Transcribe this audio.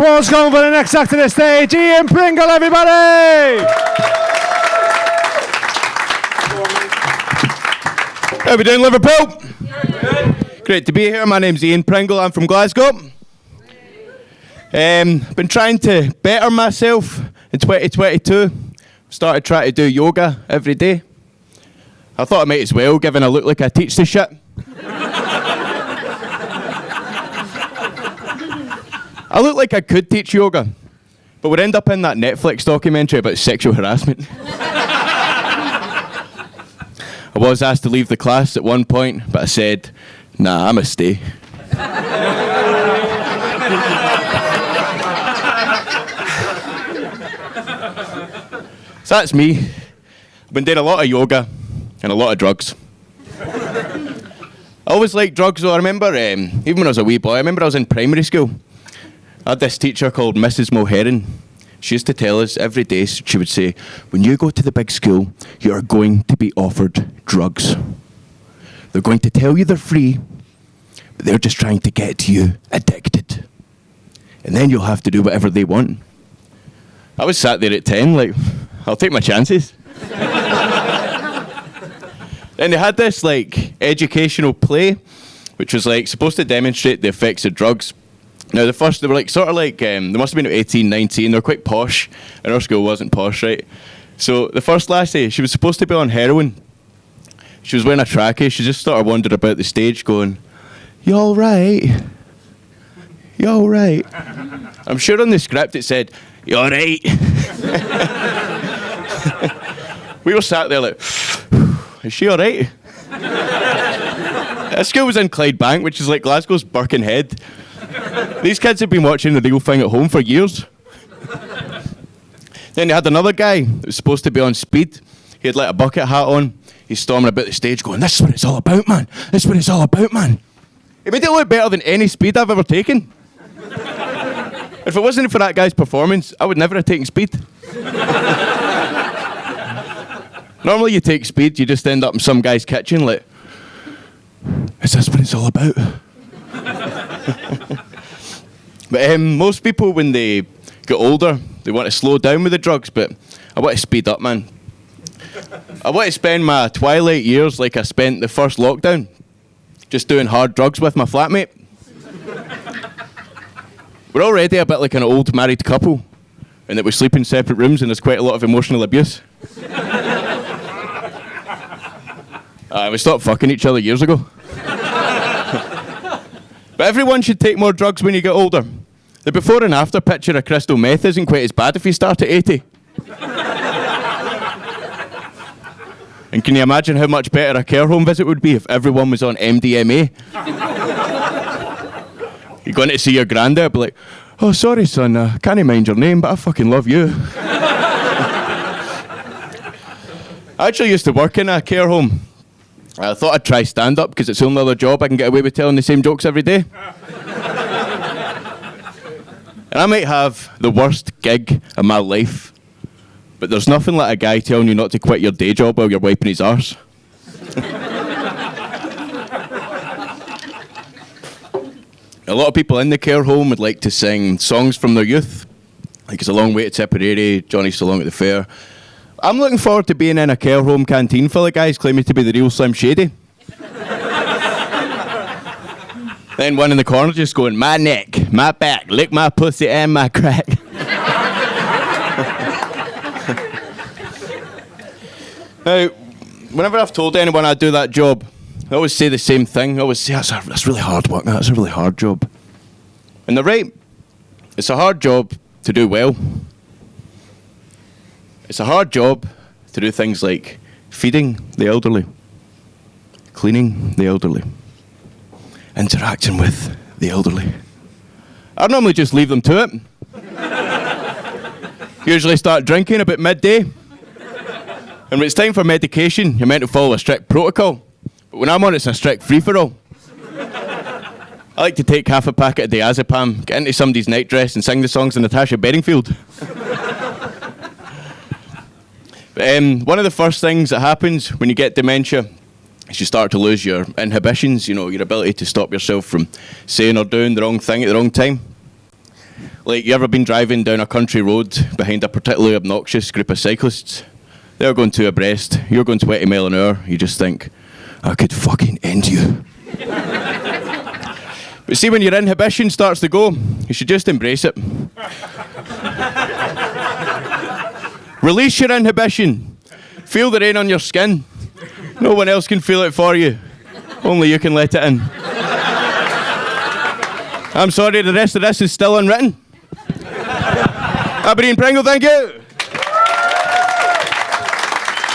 applause going for the next act of the stage, Iain Pringle, everybody! How we doing, Liverpool? Great to be here. My name's Iain Pringle. I'm from Glasgow. Been trying to better myself in 2022. Started trying to do yoga every day. I thought I might as well, given I look like I teach the shit. I look like I could teach yoga, but would end up in that Netflix documentary about sexual harassment. I was asked to leave the class at one point, but I said, nah, I must stay. So that's me. I've been doing a lot of yoga and a lot of drugs. I always liked drugs though. I remember, even when I was a wee boy, I remember I was in primary school. I had this teacher called Mrs. Mulheron. She used to tell us every day, she would say, when you go to the big school, you are going to be offered drugs. They're going to tell you they're free, but they're just trying to get you addicted. And then you'll have to do whatever they want. I was sat there at 10, like, I'll take my chances. Then they had this, like, educational play, which was, like, supposed to demonstrate the effects of drugs. Now, they were, like, sort of like, they must have been 18, 19, they were quite posh, and our school wasn't posh, right? So, the first lassie, she was supposed to be on heroin. She was wearing a trackie, she just sort of wandered about the stage going, you all right? You all right? I'm sure on the script it said, you all right? We were sat there like, is she all right? This school was in Clydebank, which is like Glasgow's Birkenhead. These kids have been watching the real thing at home for years. Then they had another guy that was supposed to be on speed. He had like a bucket hat on. He's storming about the stage going, this is what it's all about, man. This is what it's all about, man. He made it look better than any speed I've ever taken. If it wasn't for that guy's performance, I would never have taken speed. Normally you take speed, you just end up in some guy's kitchen like, is this what it's all about? But most people, when they get older, they want to slow down with the drugs, but I want to speed up, man. I want to spend my twilight years like I spent the first lockdown, just doing hard drugs with my flatmate. We're already a bit like an old married couple, in that we sleep in separate rooms and there's quite a lot of emotional abuse. We stopped fucking each other years ago. But everyone should take more drugs when you get older. The before and after picture of crystal meth isn't quite as bad if you start at 80. And can you imagine how much better a care home visit would be if everyone was on MDMA? You're going to see your granddad, be like, oh, sorry, son, I can't mind your name, but I fucking love you. I actually used to work in a care home. I thought I'd try stand-up because it's the only other job I can get away with telling the same jokes every day. And I might have the worst gig of my life, but there's nothing like a guy telling you not to quit your day job while you're wiping his arse. A lot of people in the care home would like to sing songs from their youth, like It's a Long Way to Tipperary, Johnny's So Long at the Fair. I'm looking forward to being in a care home canteen full of guys claiming to be the real Slim Shady. Then one in the corner just going, my neck, my back, lick my pussy and my crack. Now, whenever I've told anyone I do that job, I always say the same thing. I always say, that's really hard work, that's a really hard job. And they're right. It's a hard job to do well. It's a hard job to do things like feeding the elderly, cleaning the elderly, interacting with the elderly. I normally just leave them to it. Usually start drinking about midday. And when it's time for medication, you're meant to follow a strict protocol. But when I'm on, it's a strict free-for-all. I like to take half a packet of diazepam, get into somebody's nightdress and sing the songs of Natasha Bedingfield. But one of the first things that happens when you get dementia is you start to lose your inhibitions, you know, your ability to stop yourself from saying or doing the wrong thing at the wrong time. Like, you ever been driving down a country road behind a particularly obnoxious group of cyclists? They're going 2 abreast, you're going 20 mile an hour, you just think, I could fucking end you. But see, when your inhibition starts to go, you should just embrace it. Release your inhibition. Feel the rain on your skin. No one else can feel it for you. Only you can let it in. I'm sorry, the rest of this is still unwritten. I've been Ian Pringle, thank you.